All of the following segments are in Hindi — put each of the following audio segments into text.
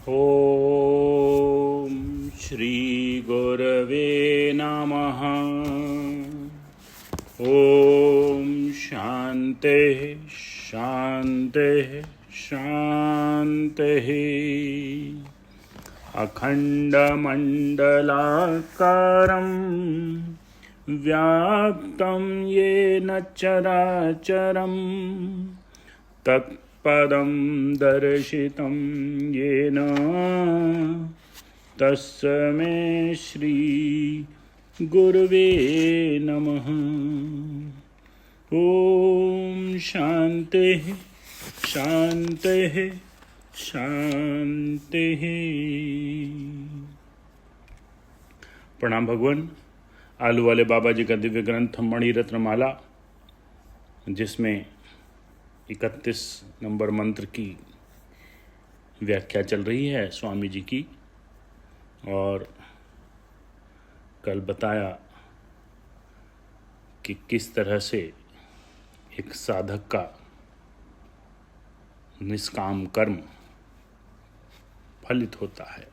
ॐ श्री गुरवे नमः। ॐ शान्तिः शान्तिः शान्तिः। अखण्डमण्डलाकारं व्याप्तं येन चराचरं तत्पदं दर्शितं येन तस्मै श्री गुरवे नमः। ॐ शान्तिः शान्तिः शान्तिः। प्रणाम भगवान। आलू वाले बाबा जी का दिव्य ग्रंथ मणिरत्न माला, जिसमें 31 नंबर मंत्र की व्याख्या चल रही है स्वामी जी की। और कल बताया कि किस तरह से एक साधक का निष्काम कर्म फलित होता है।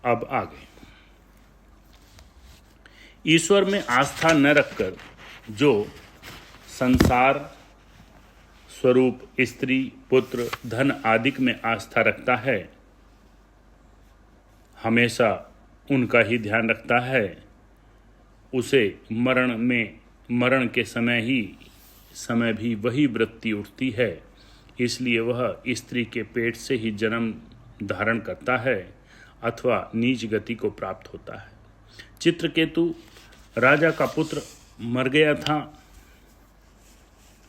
अब आगे, ईश्वर में आस्था न रखकर जो संसार स्वरूप स्त्री पुत्र धन आदि में आस्था रखता है, हमेशा उनका ही ध्यान रखता है, उसे मरण के समय भी वही वृत्ति उठती है। इसलिए वह स्त्री के पेट से ही जन्म धारण करता है अथवा नीच गति को प्राप्त होता है। चित्रकेतु राजा का पुत्र मर गया था।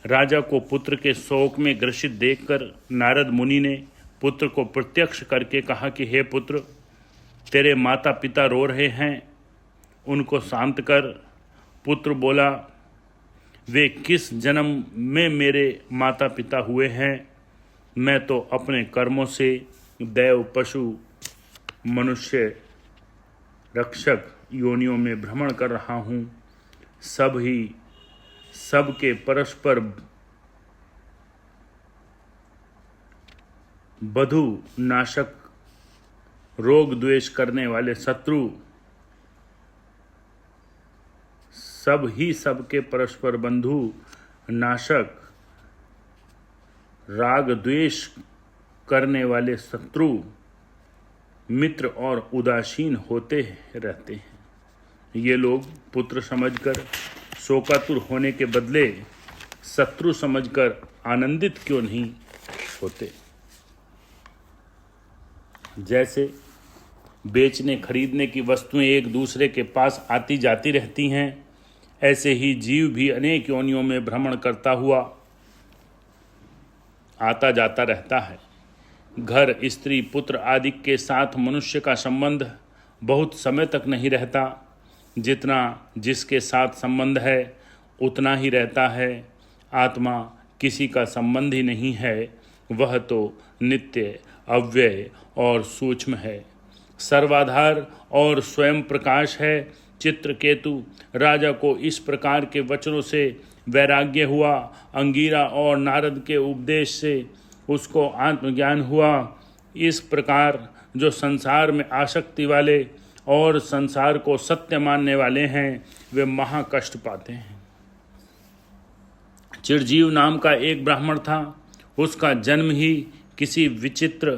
राजा को पुत्र के शोक में ग्रसित देखकर नारद मुनि ने पुत्र को प्रत्यक्ष करके कहा कि हे पुत्र, तेरे माता पिता रो रहे हैं, उनको शांत कर। पुत्र बोला, वे किस जन्म में मेरे माता पिता हुए हैं? मैं तो अपने कर्मों से दैव पशु मनुष्य रक्षक योनियों में भ्रमण कर रहा हूँ। सबके परस्पर बधु नाशक रोग द्वेष करने वाले शत्रु, सबके परस्पर बंधु नाशक राग द्वेष करने वाले शत्रु मित्र और उदासीन होते रहते हैं। ये लोग पुत्र समझकर शोकातुर होने के बदले शत्रु समझकर आनंदित क्यों नहीं होते? जैसे बेचने खरीदने की वस्तुएं एक दूसरे के पास आती जाती रहती हैं, ऐसे ही जीव भी अनेक योनियों में भ्रमण करता हुआ आता जाता रहता है। घर स्त्री पुत्र आदि के साथ मनुष्य का संबंध बहुत समय तक नहीं रहता। जितना जिसके साथ संबंध है उतना ही रहता है। आत्मा किसी का संबंध ही नहीं है, वह तो नित्य अव्यय और सूक्ष्म है, सर्वाधार और स्वयं प्रकाश है। चित्रकेतु राजा को इस प्रकार के वचनों से वैराग्य हुआ। अंगीरा और नारद के उपदेश से उसको आत्मज्ञान हुआ। इस प्रकार जो संसार में आसक्ति वाले और संसार को सत्य मानने वाले हैं, वे महाकष्ट पाते हैं। चिरजीव नाम का एक ब्राह्मण था। उसका जन्म ही किसी विचित्र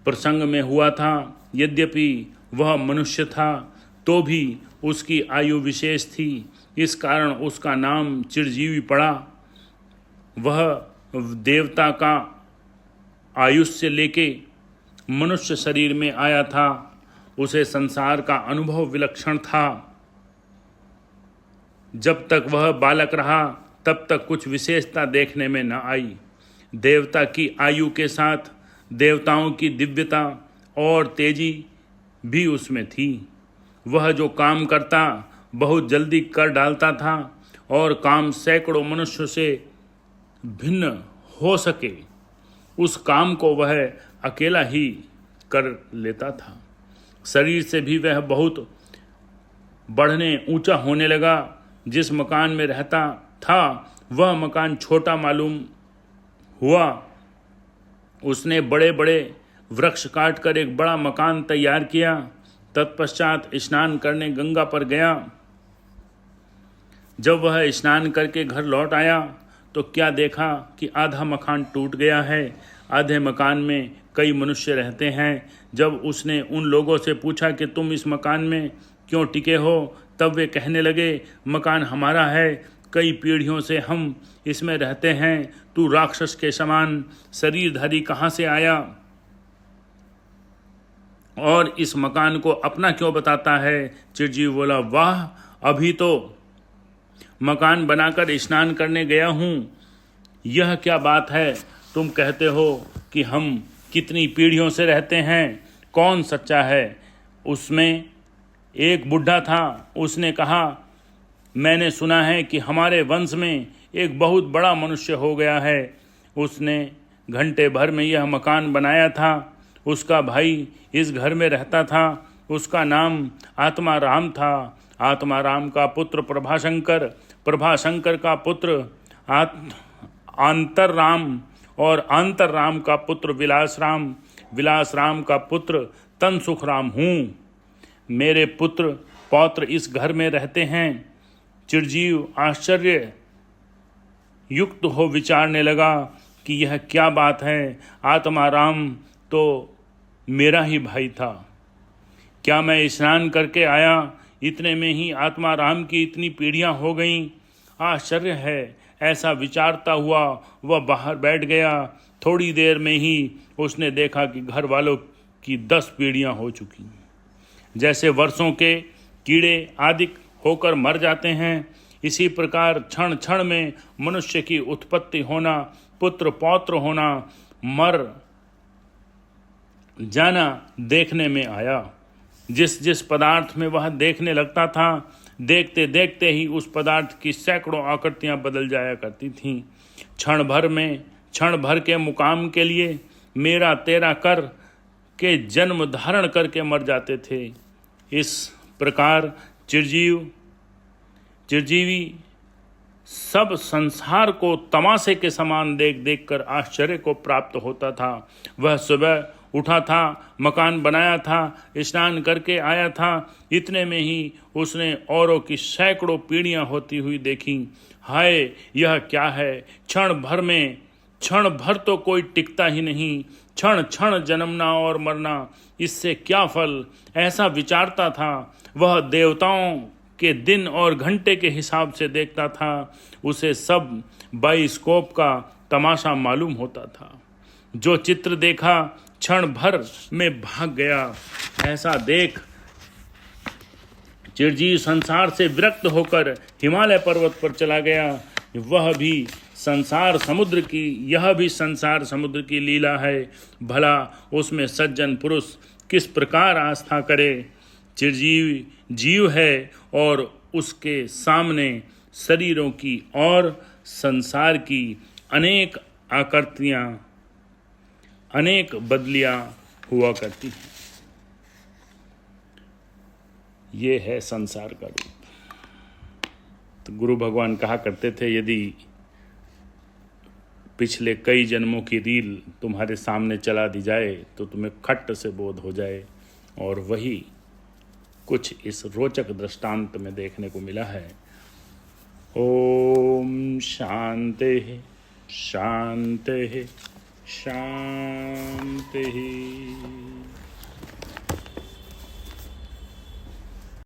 प्रसंग में हुआ था। यद्यपि वह मनुष्य था तो भी उसकी आयु विशेष थी, इस कारण उसका नाम चिरजीवी पड़ा। वह देवता का आयुष्य लेके मनुष्य शरीर में आया था। उसे संसार का अनुभव विलक्षण था। जब तक वह बालक रहा तब तक कुछ विशेषता देखने में न आई। देवता की आयु के साथ देवताओं की दिव्यता और तेजी भी उसमें थी। वह जो काम करता बहुत जल्दी कर डालता था और काम सैकड़ों मनुष्यों से भिन्न हो सके, उस काम को वह अकेला ही कर लेता था। शरीर से भी वह बहुत बढ़ने ऊंचा होने लगा। जिस मकान में रहता था वह मकान छोटा मालूम हुआ उसने बड़े बड़े वृक्ष काटकर एक बड़ा मकान तैयार किया। तत्पश्चात स्नान करने गंगा पर गया। जब वह स्नान करके घर लौट आया तो क्या देखा कि आधा मकान टूट गया है, आधे मकान में कई मनुष्य रहते हैं। जब उसने उन लोगों से पूछा कि तुम इस मकान में क्यों टिके हो, तब वे कहने लगे, मकान हमारा है, कई पीढ़ियों से हम इसमें रहते हैं। तू राक्षस के समान शरीरधारी कहाँ से आया और इस मकान को अपना क्यों बताता है? चिरजीव बोला, वाह, अभी तो मकान बनाकर स्नान करने गया हूँ। यह क्या बात है? तुम कहते हो कि हम कितनी पीढ़ियों से रहते हैं, कौन सच्चा है? उसमें एक बुढ़ा था, उसने कहा, मैंने सुना है कि हमारे वंश में एक बहुत बड़ा मनुष्य हो गया है। उसने घंटे भर में यह मकान बनाया था। उसका भाई इस घर में रहता था। उसका नाम आत्मा राम था। आत्मा राम का पुत्र प्रभाशंकर, प्रभाशंकर का पुत्र आंतर राम और आंतर राम का पुत्र विलास राम, विलास राम का पुत्र तनसुख राम हूँ। मेरे पुत्र पौत्र इस घर में रहते हैं। चिरजीव आश्चर्य युक्त हो विचारने लगा कि यह क्या बात है। आत्मा राम तो मेरा ही भाई था। क्या मैं स्नान करके आया, इतने में ही आत्मा राम की इतनी पीढ़ियां हो गईं? आश्चर्य है। ऐसा विचारता हुआ वह बाहर बैठ गया। थोड़ी देर में ही उसने देखा कि घर वालों की 10 पीढ़ियां हो चुकी। जैसे वर्षों के कीड़े आदि होकर मर जाते हैं, इसी प्रकार क्षण क्षण में मनुष्य की उत्पत्ति होना, पुत्र पौत्र होना, मर जाना देखने में आया। जिस जिस पदार्थ में वह देखने लगता था, देखते देखते ही उस पदार्थ की सैकड़ों आकृतियां बदल जाया करती थीं। क्षण भर के मुकाम के लिए मेरा तेरा कर के जन्म धारण करके मर जाते थे। इस प्रकार चिरजीवी सब संसार को तमाशे के समान देख देख कर आश्चर्य को प्राप्त होता था। वह सुबह उठा था, मकान बनाया था, स्नान करके आया था। इतने में ही उसने औरों की सैकड़ों पीढ़ियां होती हुई देखी। हाय, यह क्या है? क्षण भर तो कोई टिकता ही नहीं। क्षण क्षण जन्मना और मरना, इससे क्या फल? ऐसा विचारता था। वह देवताओं के दिन और घंटे के हिसाब से देखता था। उसे सब बाइस्कोप का तमाशा मालूम होता था। जो चित्र देखा क्षण भर में भाग गया। ऐसा देख चिरजीव संसार से विरक्त होकर हिमालय पर्वत पर चला गया। यह भी संसार समुद्र की लीला है। भला उसमें सज्जन पुरुष किस प्रकार आस्था करे। चिरजीव जीव है और उसके सामने शरीरों की और संसार की अनेक आकृतियां, अनेक बदलियां हुआ करती हैं। ये है संसार का रूप। तो गुरु भगवान कहा करते थे, यदि पिछले कई जन्मों की रील तुम्हारे सामने चला दी जाए तो तुम्हें खट्ट से बोध हो जाए। और वही कुछ इस रोचक दृष्टांत में देखने को मिला है। ओम शांति शांति शांति।